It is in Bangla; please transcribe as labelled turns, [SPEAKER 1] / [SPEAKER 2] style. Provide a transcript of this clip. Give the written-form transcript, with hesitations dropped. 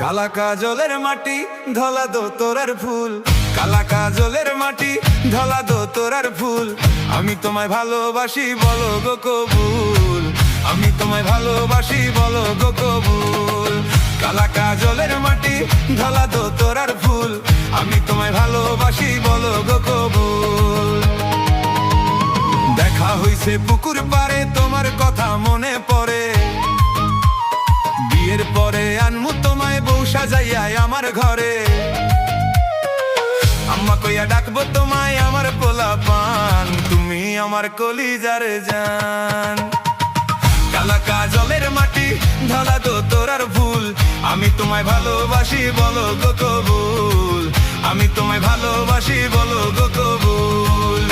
[SPEAKER 1] কালা কাজলের মাটি ধলা দো তোরার ফুল, কালা কাজলের মাটি ধলা দো তোরার ফুল। আমি তোমায় ভালোবাসি বলো গো কবুল, আমি তোমায় ভালোবাসি বলো গো কবুল। কালা কাজলের মাটি ধলা দো তোরার ফুল, আমি তোমায় ভালোবাসি বলো গো কবুল। দেখা হইছে পুকুর পাড়ে তোমার কথা মনে পড়ে, বিয়ের পরে আনমু তোমায় বউ সাজাইয়া আমার ঘরে। আম্মা কইয়া ডাকবো তোমায় আমার পোলা পান, তুমি আমার কলিজার জান। কালা কাজলের মাটি ধলা দো তোরার ফুল, আমি তোমায় ভালোবাসি বলো গো কবুল, আমি তোমায় ভালোবাসি বলো গো কবুল।